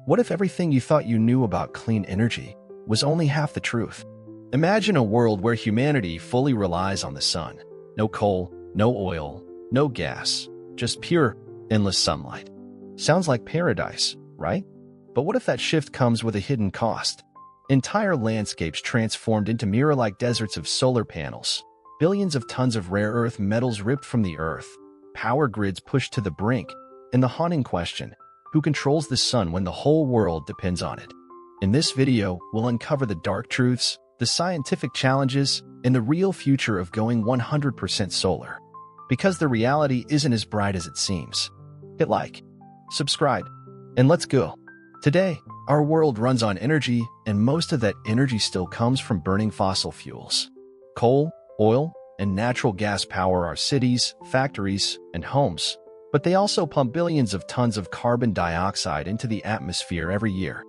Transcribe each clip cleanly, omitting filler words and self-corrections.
What if everything you thought you knew about clean energy was only half the truth? Imagine a world where humanity fully relies on the sun. No coal, no oil, no gas, just pure, endless sunlight. Sounds like paradise, right? But what if that shift comes with a hidden cost? Entire landscapes transformed into mirror-like deserts of solar panels, billions of tons of rare earth metals ripped from the earth, power grids pushed to the brink, and the haunting question, who controls the sun when the whole world depends on it? In this video, we'll uncover the dark truths, the scientific challenges, and the real future of going 100% solar. Because the reality isn't as bright as it seems. Hit like, subscribe, and let's go. Today, our world runs on energy, and most of that energy still comes from burning fossil fuels. Coal, oil, and natural gas power our cities, factories, and homes. But they also pump billions of tons of carbon dioxide into the atmosphere every year.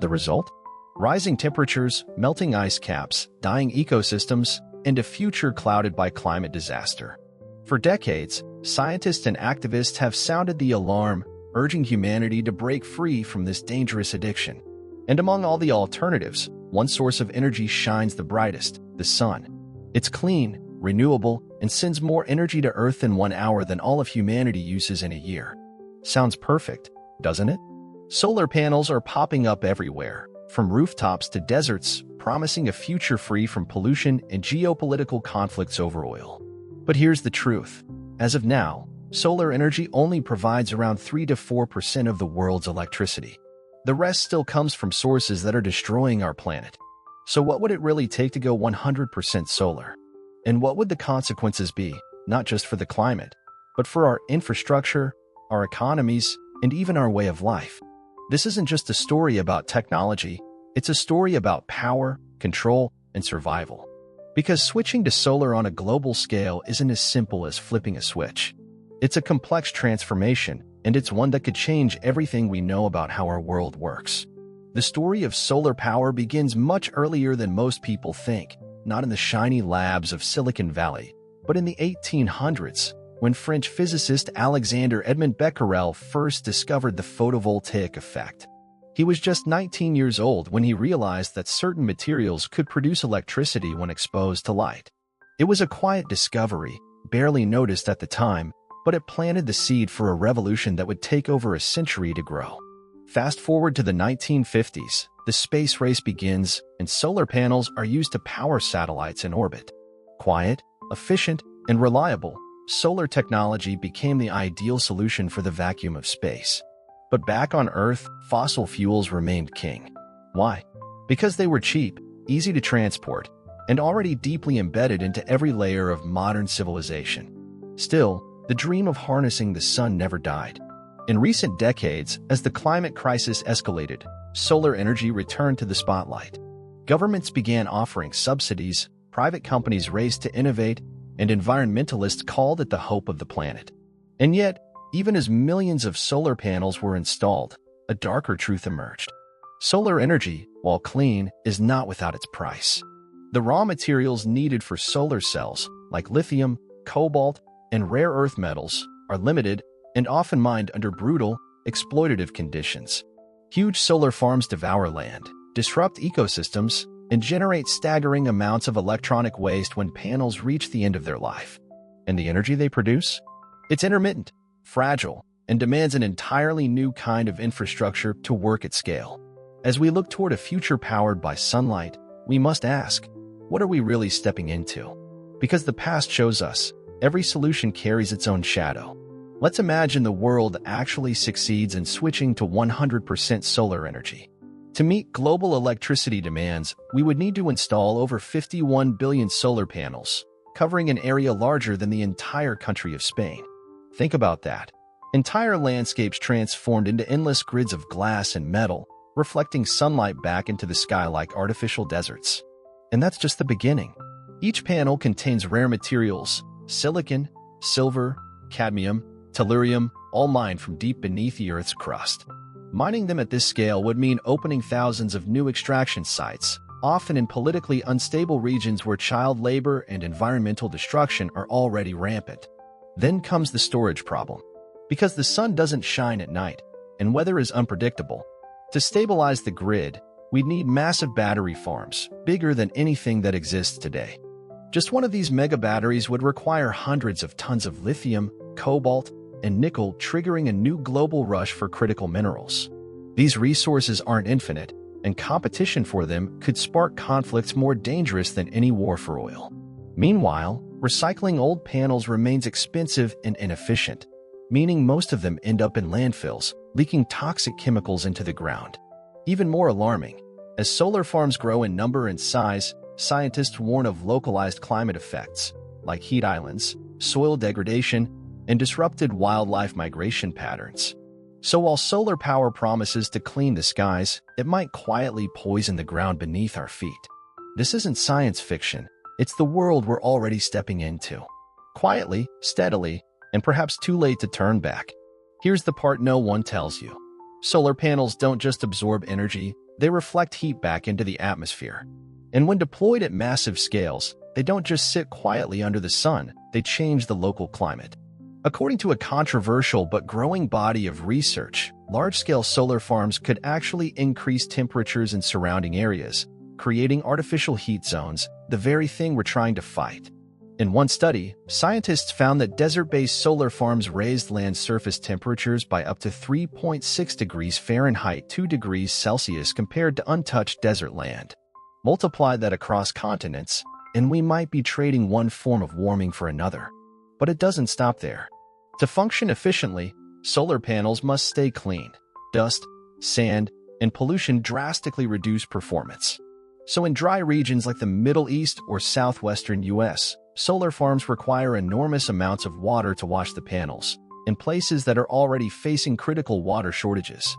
The result? Rising temperatures, melting ice caps, dying ecosystems, and a future clouded by climate disaster. For decades, scientists and activists have sounded the alarm, urging humanity to break free from this dangerous addiction. And among all the alternatives, one source of energy shines the brightest: the sun. It's clean, renewable, and sends more energy to Earth in 1 hour than all of humanity uses in a year. Sounds perfect, doesn't it? Solar panels are popping up everywhere, from rooftops to deserts, promising a future free from pollution and geopolitical conflicts over oil. But here's the truth. As of now, solar energy only provides around 3 to 4% of the world's electricity. The rest still comes from sources that are destroying our planet. So what would it really take to go 100% solar? And what would the consequences be, not just for the climate, but for our infrastructure, our economies, and even our way of life? This isn't just a story about technology, it's a story about power, control, and survival. Because switching to solar on a global scale isn't as simple as flipping a switch. It's a complex transformation, and it's one that could change everything we know about how our world works. The story of solar power begins much earlier than most people think, not in the shiny labs of Silicon Valley, but in the 1800s, when French physicist Alexander Edmond Becquerel first discovered the photovoltaic effect. He was just 19 years old when he realized that certain materials could produce electricity when exposed to light. It was a quiet discovery, barely noticed at the time, but it planted the seed for a revolution that would take over a century to grow. Fast forward to the 1950s, the space race begins, and solar panels are used to power satellites in orbit. Quiet, efficient, and reliable, solar technology became the ideal solution for the vacuum of space. But back on Earth, fossil fuels remained king. Why? Because they were cheap, easy to transport, and already deeply embedded into every layer of modern civilization. Still, the dream of harnessing the sun never died. In recent decades, as the climate crisis escalated, solar energy returned to the spotlight. Governments began offering subsidies, private companies raced to innovate, and environmentalists called it the hope of the planet. And yet, even as millions of solar panels were installed, a darker truth emerged. Solar energy, while clean, is not without its price. The raw materials needed for solar cells, like lithium, cobalt, and rare earth metals, are limited and often mined under brutal, exploitative conditions. Huge solar farms devour land, disrupt ecosystems, and generate staggering amounts of electronic waste when panels reach the end of their life. And the energy they produce? It's intermittent, fragile, and demands an entirely new kind of infrastructure to work at scale. As we look toward a future powered by sunlight, we must ask, what are we really stepping into? Because the past shows us, every solution carries its own shadow. Let's imagine the world actually succeeds in switching to 100% solar energy. To meet global electricity demands, we would need to install over 51 billion solar panels, covering an area larger than the entire country of Spain. Think about that. Entire landscapes transformed into endless grids of glass and metal, reflecting sunlight back into the sky like artificial deserts. And that's just the beginning. Each panel contains rare materials: silicon, silver, cadmium, tellurium, all mined from deep beneath the Earth's crust. Mining them at this scale would mean opening thousands of new extraction sites, often in politically unstable regions where child labor and environmental destruction are already rampant. Then comes the storage problem. Because the sun doesn't shine at night, and weather is unpredictable, To stabilize the grid, we'd need massive battery farms, bigger than anything that exists today. Just one of these mega batteries would require hundreds of tons of lithium, cobalt, and nickel, triggering a new global rush for critical minerals. These resources aren't infinite, and competition for them could spark conflicts more dangerous than any war for oil. Meanwhile, recycling old panels remains expensive and inefficient, meaning most of them end up in landfills, leaking toxic chemicals into the ground. Even more alarming, as solar farms grow in number and size, scientists warn of localized climate effects, like heat islands, soil degradation, and disrupted wildlife migration patterns. So while solar power promises to clean the skies, it might quietly poison the ground beneath our feet. This isn't science fiction, it's the world we're already stepping into. Quietly, steadily, and perhaps too late to turn back. Here's the part no one tells you. Solar panels don't just absorb energy, they reflect heat back into the atmosphere. And when deployed at massive scales, they don't just sit quietly under the sun, they change the local climate. According to a controversial but growing body of research, large-scale solar farms could actually increase temperatures in surrounding areas, creating artificial heat zones, the very thing we're trying to fight. In one study, scientists found that desert-based solar farms raised land surface temperatures by up to 3.6 degrees Fahrenheit, 2 degrees Celsius compared to untouched desert land. Multiply that across continents, and we might be trading one form of warming for another. But it doesn't stop there. To function efficiently, solar panels must stay clean. Dust, sand, and pollution drastically reduce performance. So in dry regions like the Middle East or southwestern US, solar farms require enormous amounts of water to wash the panels, in places that are already facing critical water shortages.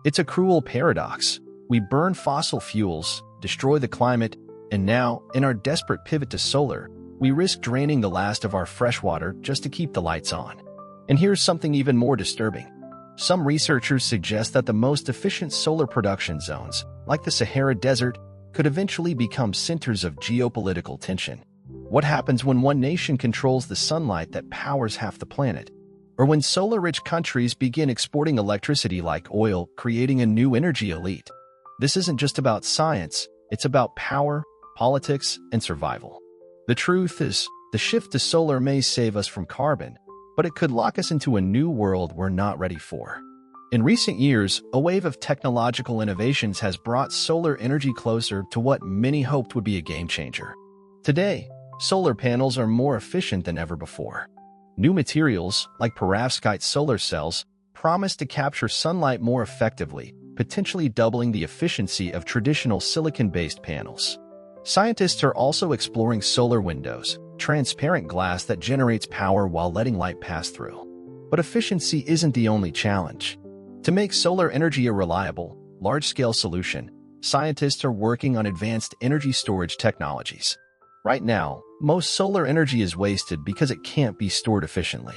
It's a cruel paradox. We burn fossil fuels, destroy the climate, and now, in our desperate pivot to solar, we risk draining the last of our fresh water just to keep the lights on. And here's something even more disturbing. Some researchers suggest that the most efficient solar production zones, like the Sahara Desert, could eventually become centers of geopolitical tension. What happens when one nation controls the sunlight that powers half the planet? Or when solar-rich countries begin exporting electricity like oil, creating a new energy elite? This isn't just about science, it's about power, politics, and survival. The truth is, the shift to solar may save us from carbon, but it could lock us into a new world we're not ready for. In recent years, a wave of technological innovations has brought solar energy closer to what many hoped would be a game-changer. Today, solar panels are more efficient than ever before. New materials, like perovskite solar cells, promise to capture sunlight more effectively, potentially doubling the efficiency of traditional silicon-based panels. Scientists are also exploring solar windows, transparent glass that generates power while letting light pass through. But efficiency isn't the only challenge. To make solar energy a reliable, large-scale solution, scientists are working on advanced energy storage technologies. Right now, most solar energy is wasted because it can't be stored efficiently.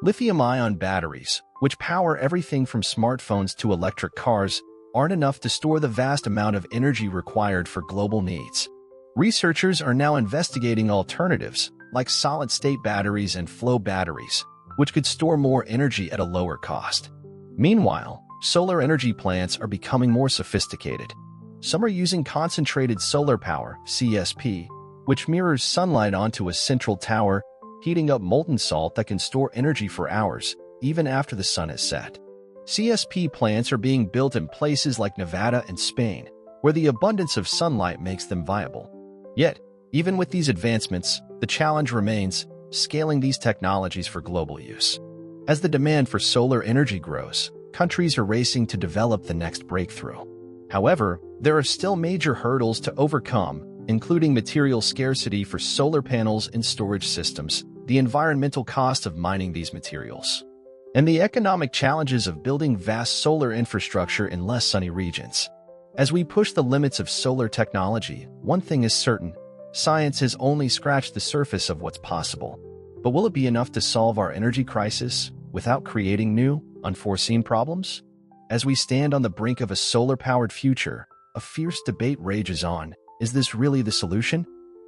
Lithium-ion batteries, which power everything from smartphones to electric cars, aren't enough to store the vast amount of energy required for global needs. Researchers are now investigating alternatives, like solid-state batteries and flow batteries, which could store more energy at a lower cost. Meanwhile, solar energy plants are becoming more sophisticated. Some are using concentrated solar power, CSP, which mirrors sunlight onto a central tower, heating up molten salt that can store energy for hours, even after the sun has set. CSP plants are being built in places like Nevada and Spain, where the abundance of sunlight makes them viable. Yet, even with these advancements, the challenge remains scaling these technologies for global use. As the demand for solar energy grows, countries are racing to develop the next breakthrough. However, there are still major hurdles to overcome, including material scarcity for solar panels and storage systems, the environmental cost of mining these materials, and the economic challenges of building vast solar infrastructure in less sunny regions. As we push the limits of solar technology, one thing is certain: science has only scratched the surface of what's possible. But will it be enough to solve our energy crisis without creating new, unforeseen problems? As we stand on the brink of a solar-powered future, a fierce debate rages on. Is this really the solution?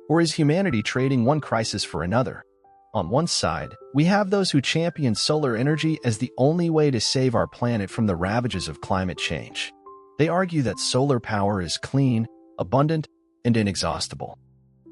Or is humanity trading one crisis for another? On one side, we have those who champion solar energy as the only way to save our planet from the ravages of climate change. They argue that solar power is clean, abundant, and inexhaustible.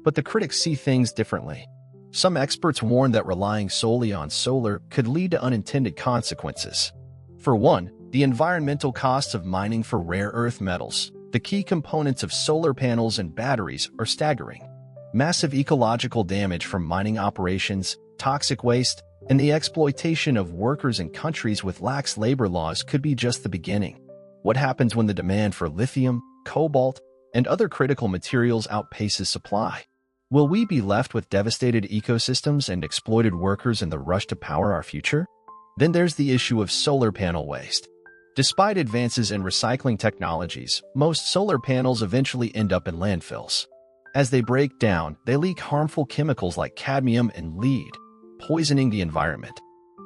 But the critics see things differently. Some experts warn that relying solely on solar could lead to unintended consequences. For one, the environmental costs of mining for rare earth metals, the key components of solar panels and batteries, are staggering. Massive ecological damage from mining operations, toxic waste, and the exploitation of workers in countries with lax labor laws could be just the beginning. What happens when the demand for lithium, cobalt, and other critical materials outpaces supply? Will we be left with devastated ecosystems and exploited workers in the rush to power our future? Then there's the issue of solar panel waste. Despite advances in recycling technologies, most solar panels eventually end up in landfills. As they break down, they leak harmful chemicals like cadmium and lead, poisoning the environment.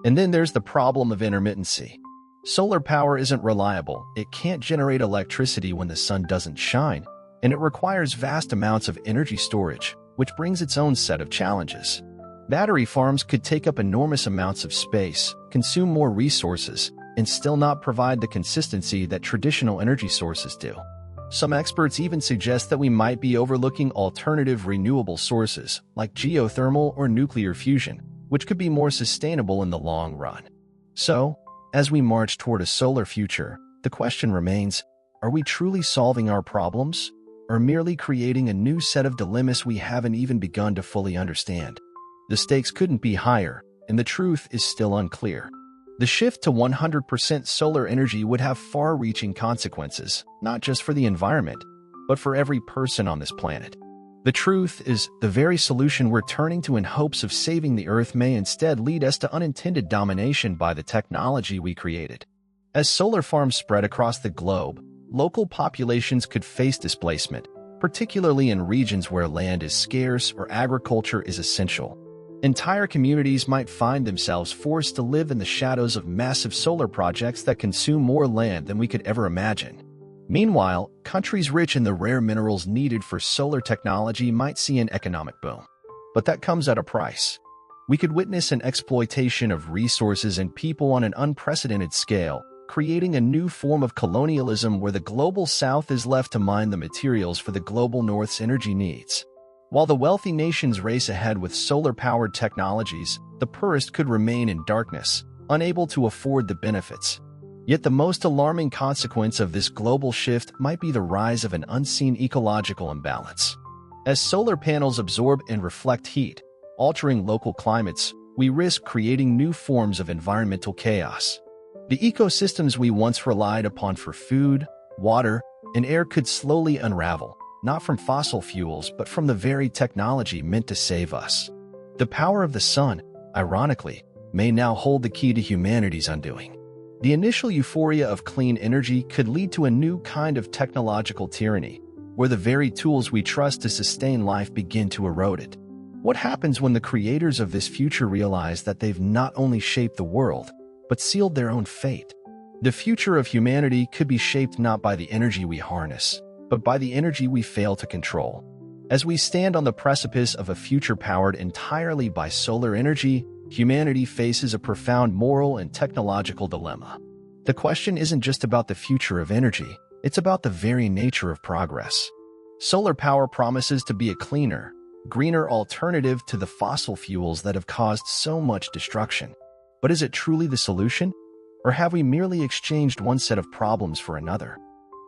And then there's the problem of intermittency. Solar power isn't reliable, it can't generate electricity when the sun doesn't shine, and it requires vast amounts of energy storage, which brings its own set of challenges. Battery farms could take up enormous amounts of space, consume more resources, and still not provide the consistency that traditional energy sources do. Some experts even suggest that we might be overlooking alternative renewable sources like geothermal or nuclear fusion, which could be more sustainable in the long run. So, as we march toward a solar future, the question remains, are we truly solving our problems, or merely creating a new set of dilemmas we haven't even begun to fully understand? The stakes couldn't be higher, and the truth is still unclear. The shift to 100% solar energy would have far-reaching consequences, not just for the environment, but for every person on this planet. The truth is, the very solution we're turning to in hopes of saving the Earth may instead lead us to unintended domination by the technology we created. As solar farms spread across the globe, local populations could face displacement, particularly in regions where land is scarce or agriculture is essential. Entire communities might find themselves forced to live in the shadows of massive solar projects that consume more land than we could ever imagine. Meanwhile, countries rich in the rare minerals needed for solar technology might see an economic boom. But that comes at a price. We could witness an exploitation of resources and people on an unprecedented scale, creating a new form of colonialism where the global South is left to mine the materials for the global North's energy needs. While the wealthy nations race ahead with solar-powered technologies, the poorest could remain in darkness, unable to afford the benefits. Yet the most alarming consequence of this global shift might be the rise of an unseen ecological imbalance. As solar panels absorb and reflect heat, altering local climates, we risk creating new forms of environmental chaos. The ecosystems we once relied upon for food, water, and air could slowly unravel, not from fossil fuels but from the very technology meant to save us. The power of the sun, ironically, may now hold the key to humanity's undoing. The initial euphoria of clean energy could lead to a new kind of technological tyranny, where the very tools we trust to sustain life begin to erode it. What happens when the creators of this future realize that they've not only shaped the world, but sealed their own fate? The future of humanity could be shaped not by the energy we harness, but by the energy we fail to control. As we stand on the precipice of a future powered entirely by solar energy, humanity faces a profound moral and technological dilemma. The question isn't just about the future of energy, it's about the very nature of progress. Solar power promises to be a cleaner, greener alternative to the fossil fuels that have caused so much destruction. But is it truly the solution? Or have we merely exchanged one set of problems for another?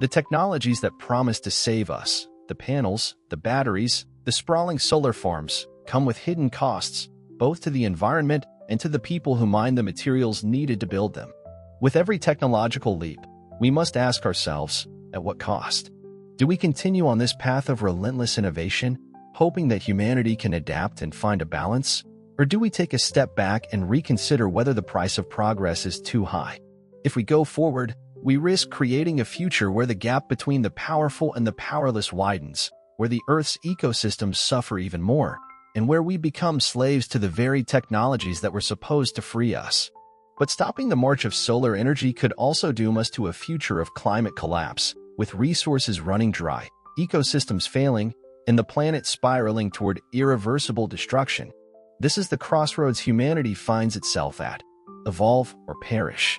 The technologies that promise to save us, the panels, the batteries, the sprawling solar farms, come with hidden costs, both to the environment and to the people who mine the materials needed to build them. With every technological leap, we must ask ourselves, at what cost? Do we continue on this path of relentless innovation, hoping that humanity can adapt and find a balance? Or do we take a step back and reconsider whether the price of progress is too high? If we go forward, we risk creating a future where the gap between the powerful and the powerless widens, where the Earth's ecosystems suffer even more, and where we become slaves to the very technologies that were supposed to free us. But stopping the march of solar energy could also doom us to a future of climate collapse, with resources running dry, ecosystems failing, and the planet spiraling toward irreversible destruction. This is the crossroads humanity finds itself at: evolve or perish.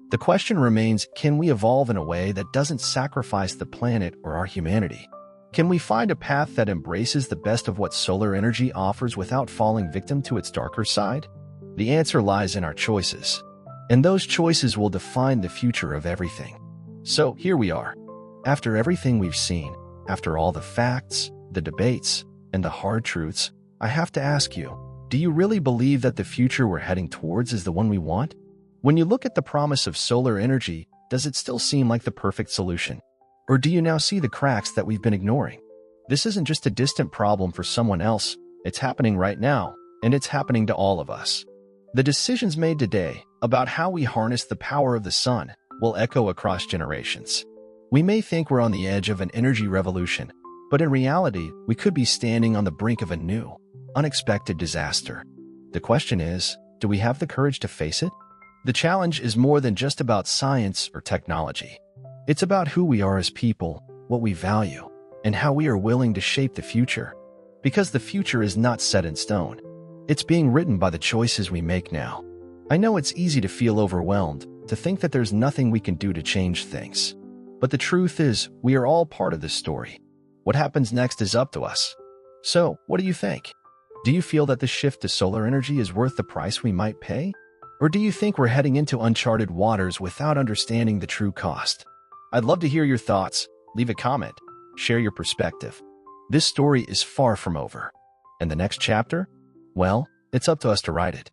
The question remains, can we evolve in a way that doesn't sacrifice the planet or our humanity? Can we find a path that embraces the best of what solar energy offers without falling victim to its darker side? The answer lies in our choices, and those choices will define the future of everything. So here we are. After everything we've seen, after all the facts, the debates, and the hard truths, I have to ask you, do you really believe that the future we're heading towards is the one we want? When you look at the promise of solar energy, does it still seem like the perfect solution? Or do you now see the cracks that we've been ignoring? This isn't just a distant problem for someone else, it's happening right now, and it's happening to all of us. The decisions made today about how we harness the power of the sun will echo across generations. We may think we're on the edge of an energy revolution, but in reality, we could be standing on the brink of a new, unexpected disaster. The question is, do we have the courage to face it? The challenge is more than just about science or technology. It's about who we are as people, what we value, and how we are willing to shape the future. Because the future is not set in stone. It's being written by the choices we make now. I know it's easy to feel overwhelmed, to think that there's nothing we can do to change things. But the truth is, we are all part of this story. What happens next is up to us. So, what do you think? Do you feel that the shift to solar energy is worth the price we might pay? Or do you think we're heading into uncharted waters without understanding the true cost? I'd love to hear your thoughts. Leave a comment. Share your perspective. This story is far from over. And the next chapter? Well, it's up to us to write it.